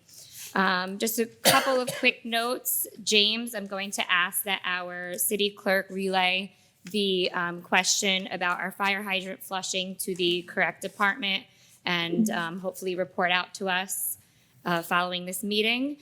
Just a couple of quick notes. James, I'm going to ask that our city clerk relay the question about our fire hydrant flushing to the correct department and hopefully report out to us following this meeting.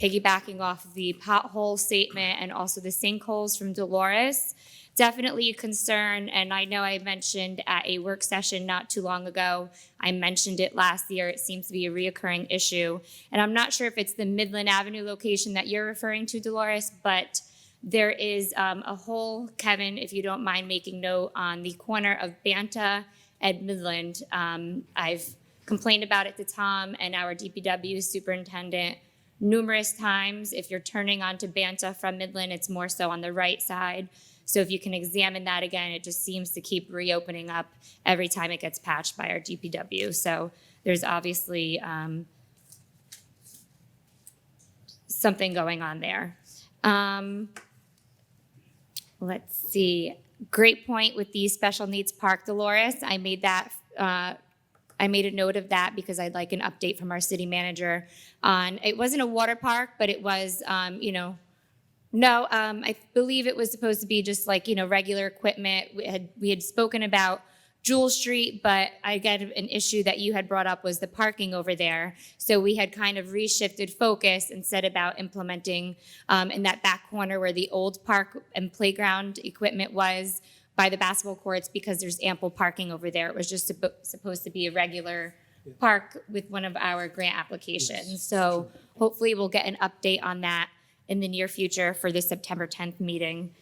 Piggybacking off of the pothole statement and also the sinkholes from Dolores, definitely a concern. And I know I mentioned at a work session not too long ago, I mentioned it last year. It seems to be a reoccurring issue. And I'm not sure if it's the Midland Avenue location that you're referring to, Dolores, but there is a hole, Kevin, if you don't mind making note, on the corner of Banta and Midland. I've complained about it to Tom and our DPW superintendent numerous times. If you're turning onto Banta from Midland, it's more so on the right side. So if you can examine that again, it just seems to keep reopening up every time it gets patched by our DPW. So there's obviously something going on there. Let's see. Great point with the special needs park, Dolores. I made a note of that because I'd like an update from our city manager on, it wasn't a water park, but it was, I believe it was supposed to be just like, regular equipment. We had spoken about Jewel Street, but I get an issue that you had brought up was the parking over there. So we had kind of reshifted focus and said about implementing in that back corner where the old park and playground equipment was by the basketball courts, because there's ample parking over there. It was just supposed to be a regular park with one of our grant applications. So hopefully we'll get an update on that in the near future for the September 10th meeting.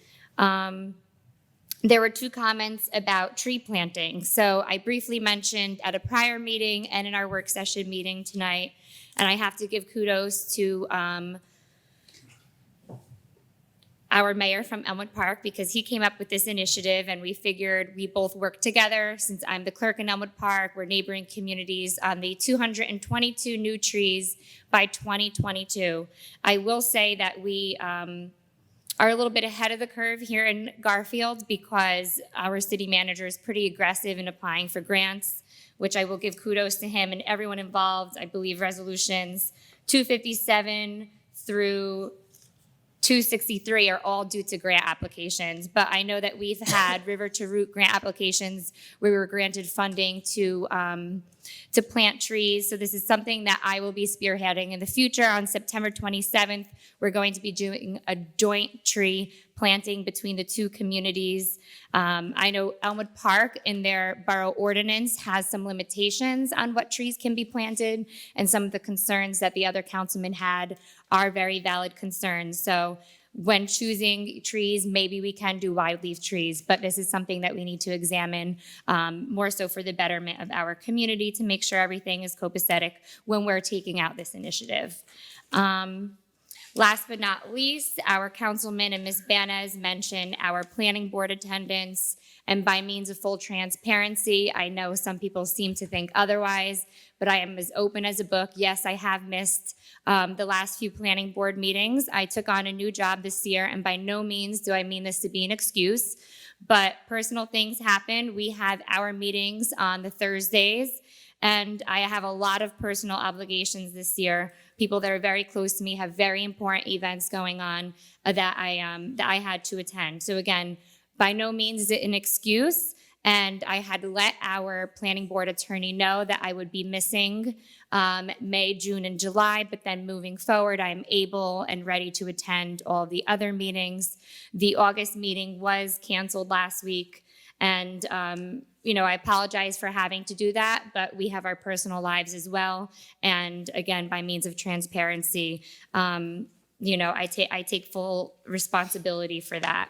There were 2 comments about tree planting. So I briefly mentioned at a prior meeting and in our work session meeting tonight, and I have to give kudos to our mayor from Elmwood Park, because he came up with this initiative, and we figured we both work together. Since I'm the clerk in Elmwood Park, we're neighboring communities on the 222 new trees by 2022. I will say that we are a little bit ahead of the curve here in Garfield, because our city manager is pretty aggressive in applying for grants, which I will give kudos to him and everyone involved. I believe resolutions 257 through 263 are all due to grant applications, but I know that we've had River to Root grant applications where we were granted funding to plant trees. So this is something that I will be spearheading in the future. On September 27th, we're going to be doing a joint tree planting between the 2 communities. I know Elmwood Park in their borough ordinance has some limitations on what trees can be planted, and some of the concerns that the other councilmen had are very valid concerns. So when choosing trees, maybe we can do wide leaf trees, but this is something that we need to examine more so for the betterment of our community, to make sure everything is copacetic when we're taking out this initiative. Last but not least, our councilman and Ms. Banez mentioned our planning board attendance, and by means of full transparency, I know some people seem to think otherwise, but I am as open as a book. Yes, I have missed the last few planning board meetings. I took on a new job this year, and by no means do I mean this to be an excuse, but personal things happen. We have our meetings on the Thursdays, and I have a lot of personal obligations this year. People that are very close to me have very important events going on that I had to attend. So again, by no means is it an excuse, and I had let our planning board attorney know that I would be missing May, June, and July, but then moving forward, I am able and ready to attend all the other meetings. The August meeting was canceled last week, and I apologize for having to do that, but we have our personal lives as well. And again, by means of transparency, I take full responsibility for that.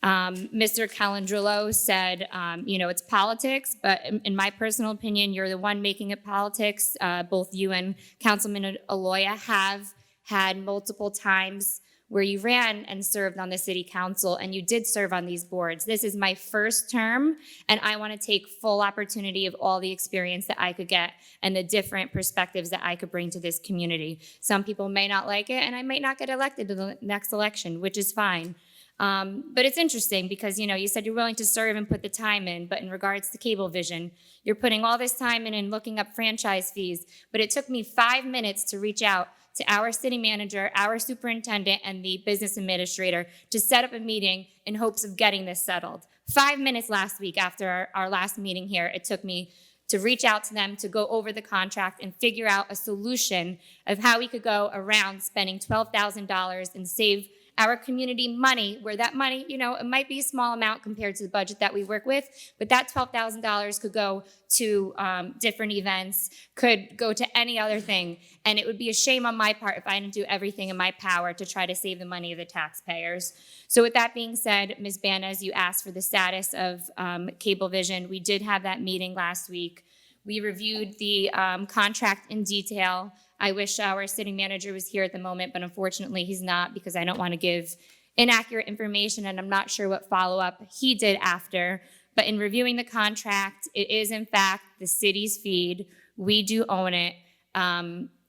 Mr. Calandrillo said, it's politics, but in my personal opinion, you're the one making it politics. Both you and Councilman Aloya have had multiple times where you ran and served on the city council, and you did serve on these boards. This is my first term, and I want to take full opportunity of all the experience that I could get and the different perspectives that I could bring to this community. Some people may not like it, and I might not get elected to the next election, which is fine. But it's interesting because, you said you're willing to serve and put the time in, but in regards to Cablevision, you're putting all this time in and looking up franchise fees, but it took me 5 minutes to reach out to our city manager, our superintendent, and the business administrator to set up a meeting in hopes of getting this settled. 5 minutes last week after our last meeting here, it took me to reach out to them to go over the contract and figure out a solution of how we could go around spending $12,000 and save our community money, where that money, it might be a small amount compared to the budget that we work with, but that $12,000 could go to different events, could go to any other thing. And it would be a shame on my part if I didn't do everything in my power to try to save the money of the taxpayers. So with that being said, Ms. Banez, you asked for the status of Cablevision. We did have that meeting last week. We reviewed the contract in detail. I wish our city manager was here at the moment, but unfortunately he's not, because I don't want to give inaccurate information, and I'm not sure what follow-up he did after. But in reviewing the contract, it is in fact the city's feed. We do own it.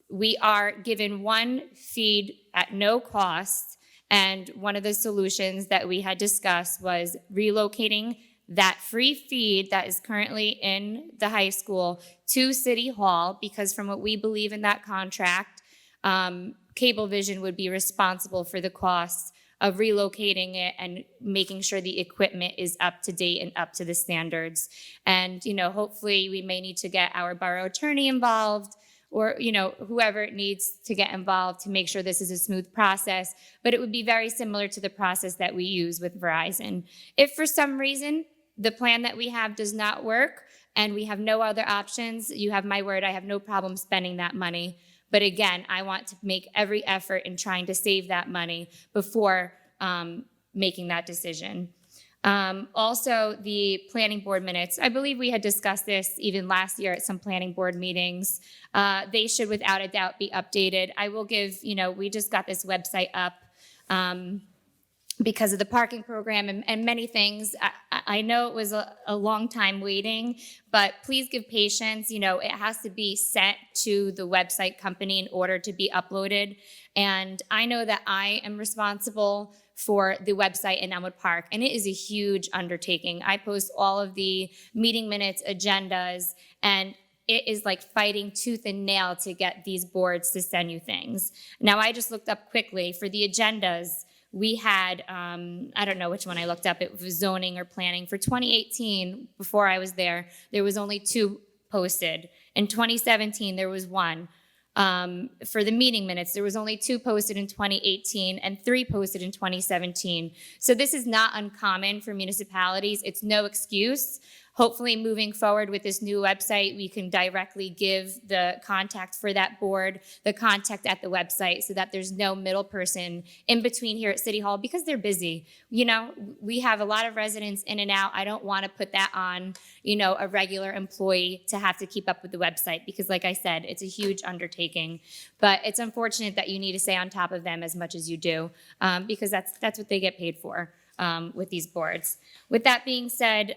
We are given one feed at no cost, and one of the solutions that we had discussed was relocating that free feed that is currently in the high school to City Hall, because from what we believe in that contract, Cablevision would be responsible for the costs of relocating it and making sure the equipment is up to date and up to the standards. And, hopefully we may need to get our borough attorney involved, or, whoever needs to get involved to make sure this is a smooth process. But it would be very similar to the process that we use with Verizon. If for some reason the plan that we have does not work and we have no other options, you have my word, I have no problem spending that money. But again, I want to make every effort in trying to save that money before making that decision. Also, the planning board minutes. I believe we had discussed this even last year at some planning board meetings. They should without a doubt be updated. I will give, we just got this website up because of the parking program and many things. I know it was a long time waiting, but please give patience. It has to be sent to the website company in order to be uploaded. And I know that I am responsible for the website in Elmwood Park, and it is a huge undertaking. I post all of the meeting minutes, agendas, and it is like fighting tooth and nail to get these boards to send you things. Now, I just looked up quickly for the agendas. We had, I don't know which one I looked up, it was zoning or planning. For 2018, before I was there was only 2 posted. In 2017, there was 1. For the meeting minutes, there was only 2 posted in 2018 and 3 posted in 2017. So this is not uncommon for municipalities. It's no excuse. Hopefully, moving forward with this new website, we can directly give the contact for that board, the contact at the website, so that there's no middle person in between here at City Hall, because they're busy. We have a lot of residents in and out. I don't want to put that on, a regular employee to have to keep up with the website, because like I said, it's a huge undertaking. But it's unfortunate that you need to stay on top of them as much as you do, because that's what they get paid for with these boards. With that being said,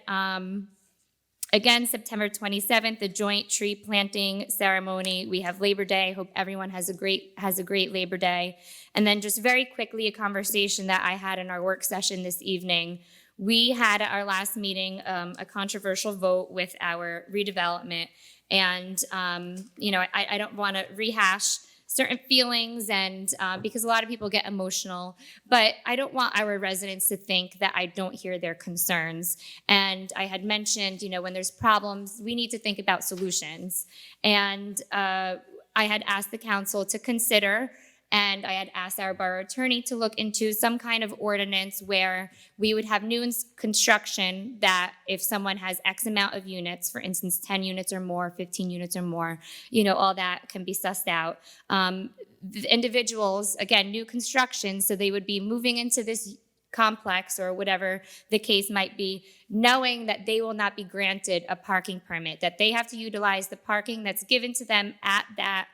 again, September 27th, the joint tree planting ceremony. We have Labor Day. Hope everyone has a great Labor Day. And then just very quickly, a conversation that I had in our work session this evening. We had at our last meeting a controversial vote with our redevelopment. And, I don't want to rehash certain feelings, and because a lot of people get emotional, but I don't want our residents to think that I don't hear their concerns. And I had mentioned, when there's problems, we need to think about solutions. And I had asked the council to consider, and I had asked our borough attorney to look into some kind of ordinance where we would have new construction that if someone has X amount of units, for instance, 10 units or more, 15 units or more, all that can be sussed out. The individuals, again, new construction, so they would be moving into this complex or whatever the case might be, knowing that they will not be granted a parking permit, that they have to utilize the parking that's given to them at that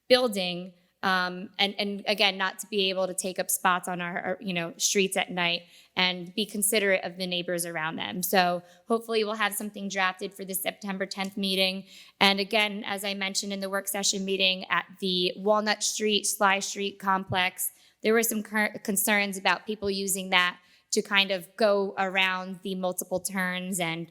building. And again, not to be able to take up spots on our streets at night, and be considerate of the neighbors around them. So hopefully we'll have something drafted for the September 10th meeting. And again, as I mentioned in the work session meeting at the Walnut Street, Sly Street complex, there were some concerns about people using that to kind of go around the multiple turns. And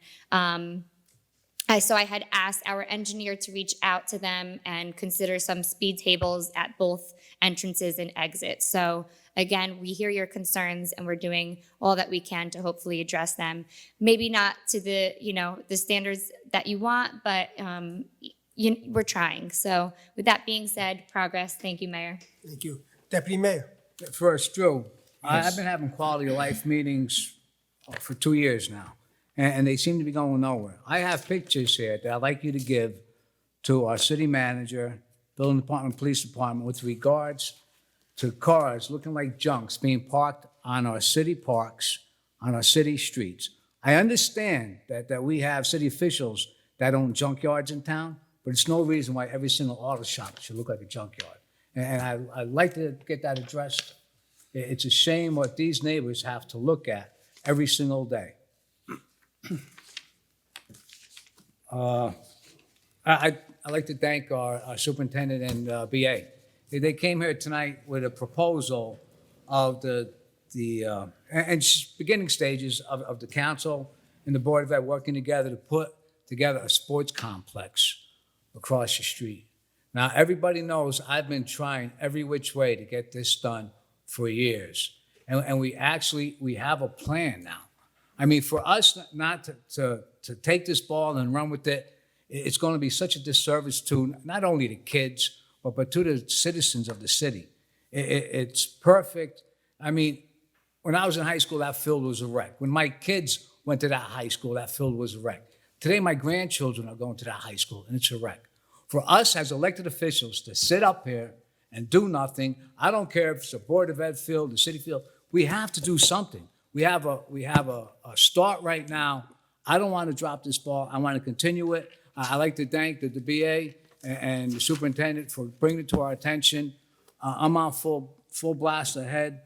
so I had asked our engineer to reach out to them and consider some speed tables at both entrances and exits. So again, we hear your concerns, and we're doing all that we can to hopefully address them. Maybe not to the standards that you want, but we're trying. So with that being said, progress. Thank you, Mayor. Thank you. Deputy Mayor. First, Drew, I've been having quality of life meetings for 2 years now, and they seem to be going nowhere. I have pictures here that I'd like you to give to our city manager, building department, police department, with regards to cars looking like junks being parked on our city parks, on our city streets. I understand that we have city officials that own junkyards in town, but it's no reason why every single auto shop should look like a junkyard. And I'd like to get that addressed. It's a shame what these neighbors have to look at every single day. I'd like to thank our superintendent and BA. They came here tonight with a proposal of the beginning stages of the council and the Board of Ed working together to put together a sports complex across the street. Now, everybody knows I've been trying every which way to get this done for years. and we have a plan now. I mean, for us not to take this ball and run with it, it's going to be such a disservice to not only the kids, but to the citizens of the city. It's perfect. I mean, when I was in high school, that field was a wreck. When my kids went to that high school, that field was a wreck. Today, my grandchildren are going to that high school, and it's a wreck. For us as elected officials to sit up here and do nothing, I don't care if it's a Board of Ed field, the city field, we have to do something. We have a start right now. I don't want to drop this ball. I want to continue it. I'd like to thank the BA and the superintendent for bringing it to our attention. I'm on full blast ahead.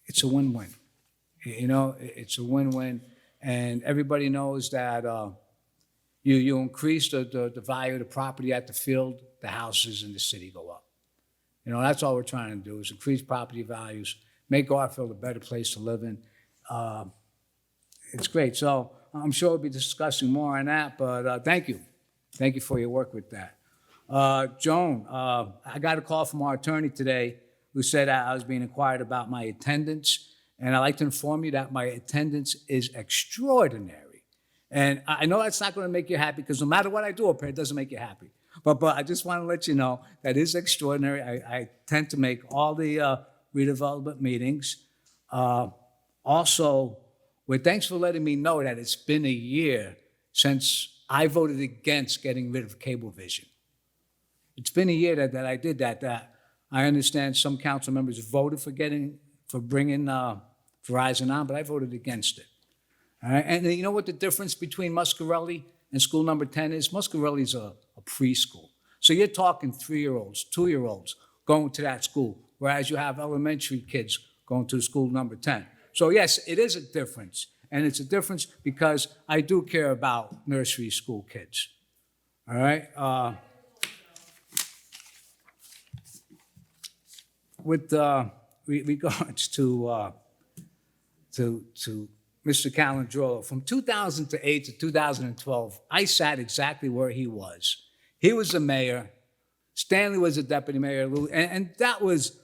It's a win-win. You know, it's a win-win. And everybody knows that you increase the value of the property at the field, the houses in the city go up. You know, that's all we're trying to do is increase property values, make Garfield a better place to live in. It's great. So I'm sure we'll be discussing more on that, but thank you. Thank you for your work with that. Joan, I got a call from our attorney today who said I was being inquired about my attendance, and I'd like to inform you that my attendance is extraordinary. And I know that's not going to make you happy because no matter what I do up here, it doesn't make you happy. But I just want to let you know that is extraordinary. I tend to make all the redevelopment meetings. Also, thanks for letting me know that it's been a year since I voted against getting rid of Cablevision. It's been a year that I did that. I understand some council members voted for bringing Verizon on, but I voted against it. All right? And you know what the difference between Muscarelli and school number 10 is? Muscarelli's a preschool. So you're talking 3-year-olds, 2-year-olds going to that school, whereas you have elementary kids going to school number 10. So yes, it is a difference. And it's a difference because I do care about nursery school kids. All right? With regards to Mr. Calandrolo, from 2008 to 2012, I sat exactly where he was. He was the mayor. Stanley was the deputy mayor. And that was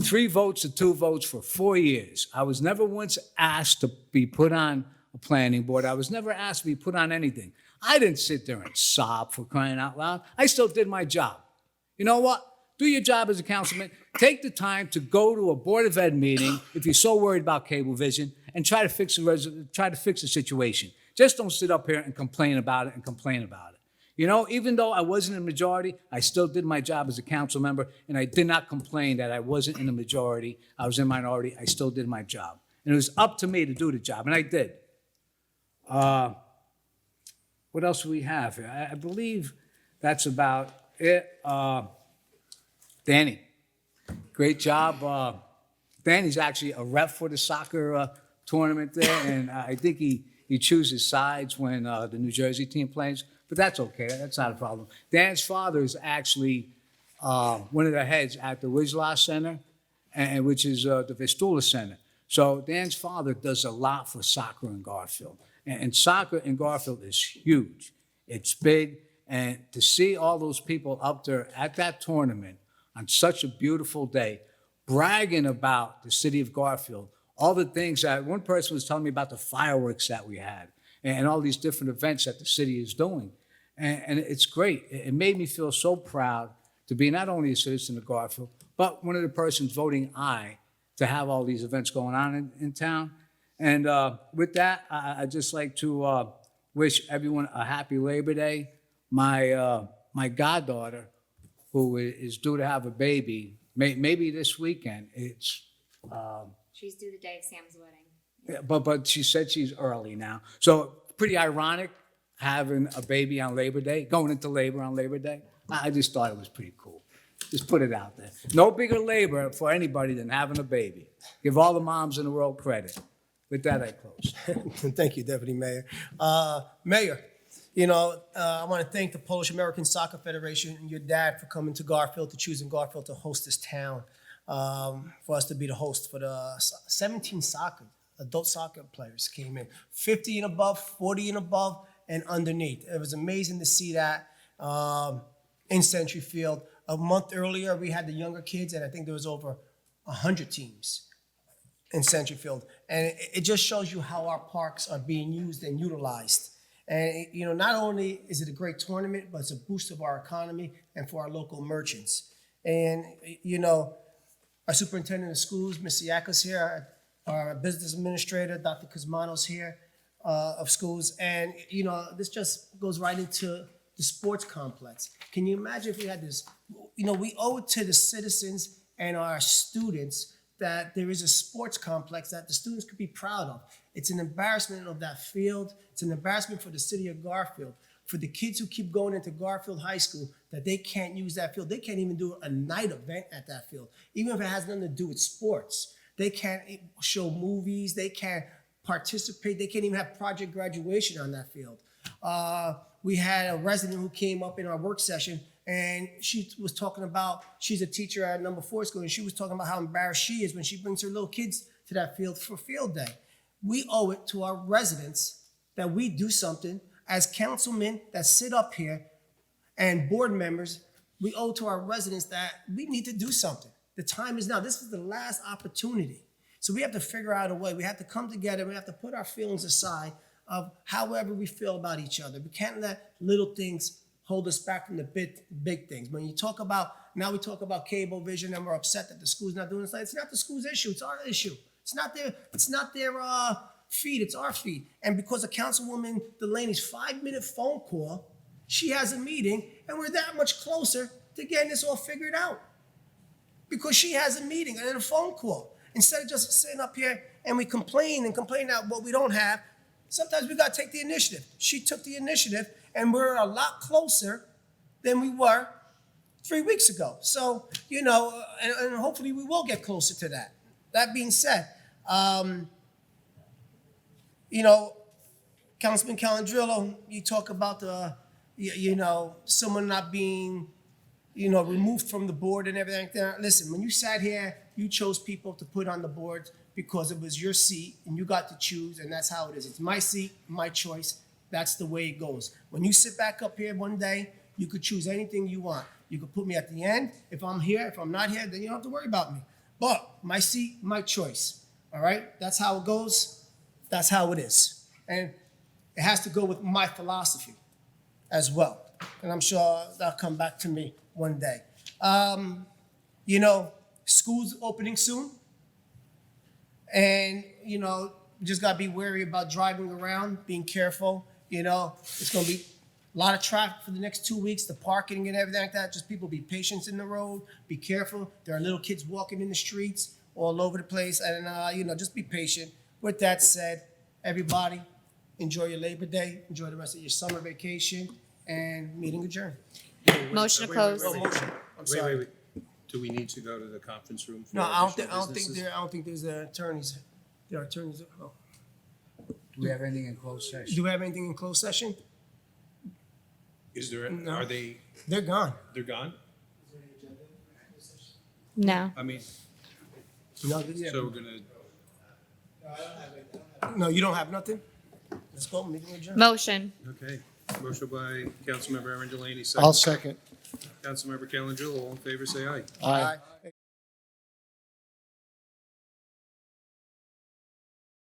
3 votes to 2 votes for 4 years. I was never once asked to be put on a planning board. I was never asked to be put on anything. I didn't sit there and sob for crying out loud. I still did my job. You know what? Do your job as a councilman. Take the time to go to a Board of Ed meeting if you're so worried about Cablevision and try to fix the situation. Just don't sit up here and complain about it. You know, even though I wasn't in the majority, I still did my job as a council member, and I did not complain that I wasn't in the majority. I was in minority. I still did my job. And it was up to me to do the job, and I did. What else do we have here? I believe that's about it. Danny, great job. Danny's actually a rep for the soccer tournament there, and I think he chooses sides when the New Jersey team plays. But that's okay. That's not a problem. Dan's father is actually one of the heads at the Wijla Center, which is the Vistula Center. So Dan's father does a lot for soccer in Garfield. And soccer in Garfield is huge. It's big. And to see all those people up there at that tournament on such a beautiful day, bragging about the city of Garfield, all the things that one person was telling me about the fireworks that we had and all these different events that the city is doing. And it's great. It made me feel so proud to be not only a citizen of Garfield, but one of the persons voting aye to have all these events going on in town. And with that, I'd just like to wish everyone a happy Labor Day. My goddaughter, who is due to have a baby, maybe this weekend, She's due the day of Sam's wedding. yeah, but she said she's early now. So pretty ironic having a baby on Labor Day, going into labor on Labor Day. I just thought it was pretty cool. Just put it out there. No bigger labor for anybody than having a baby. Give all the moms in the world credit. With that, I close. Thank you, Deputy Mayor. Mayor, you know, I want to thank the Polish American Soccer Federation and your dad for coming to Garfield, to choosing Garfield to host this town, for us to be the host for the 17 adult soccer players came in, 50 and above, 40 and above, and underneath. It was amazing to see that in Century Field. A month earlier, we had the younger kids, and I think there was over 100 teams in Centerfield. And it just shows you how our parks are being used and utilized. And, you know, not only is it a great tournament, but it's a boost of our economy and for our local merchants. And, you know, our superintendent of schools, Ms. Siaka's here, our business administrator, Dr. Cosmanos here of schools. And, you know, this just goes right into the sports complex. Can you imagine if we had this? You know, we owe it to the citizens and our students that there is a sports complex that the students could be proud of. It's an embarrassment of that field. It's an embarrassment for the city of Garfield, for the kids who keep going into Garfield High School, that they can't use that field. They can't even do a night event at that field, even if it has nothing to do with sports. They can't show movies. They can't participate. They can't even have project graduation on that field. We had a resident who came up in our work session, and she was talking about, she's a teacher at number 4 school, and she was talking about how embarrassed she is when she brings her little kids to that field for field day. We owe it to our residents that we do something. As councilmen that sit up here and board members, we owe to our residents that we need to do something. The time is now. This is the last opportunity. So we have to figure out a way. We have to come together. We have to put our feelings aside of however we feel about each other. We can't let little things hold us back from the big things. When you talk about, now we talk about cable vision and we're upset that the school's not doing this. It's not the school's issue, it's our issue. It's not their feed, it's our feed. And because of Councilwoman Delaney's 5-minute phone call, she has a meeting and we're that much closer to getting this all figured out. Because she has a meeting and a phone call. Instead of just sitting up here and we complain out what we don't have, sometimes we gotta take the initiative. She took the initiative and we're a lot closer than we were 3 weeks ago. So, you know, and hopefully we will get closer to that. That being said, you know, Councilman Calandrillo, you talk about the, you know, someone not being, you know, removed from the board and everything like that. Listen, when you sat here, you chose people to put on the board because it was your seat and you got to choose, and that's how it is. It's my seat, my choice. That's the way it goes. When you sit back up here one day, you could choose anything you want. You could put me at the end. If I'm here, if I'm not here, then you don't have to worry about me. But my seat, my choice. All right? That's how it goes. That's how it is. And it has to go with my philosophy as well. And I'm sure that'll come back to me one day. You know, school's opening soon. And, you know, you just got to be wary about driving around, being careful. You know, it's going to be a lot of traffic for the next 2 weeks, the parking and everything like that. Just people be patient in the road, be careful. There are little kids walking in the streets all over the place. And, you know, just be patient. With that said, everybody, enjoy your Labor Day, enjoy the rest of your summer vacation, and meeting adjourned. Motion to close. Oh, motion. I'm sorry. Wait. Do we need to go to the conference room? For No, I don't additional think businesses? I don't think there's attorneys. There are attorneys. Oh. Do we have anything in closed session? Do we have anything in closed session? Is there, No. are they, They're gone. they're gone? No. I mean, No, so we're gonna, no, you don't have nothing? Let's go, meeting adjourned. Motion. okay. Motion by Councilmember Aaron Delaney, I'll second. second. Councilmember Calandrillo, all in favor, say aye. Aye. Aye.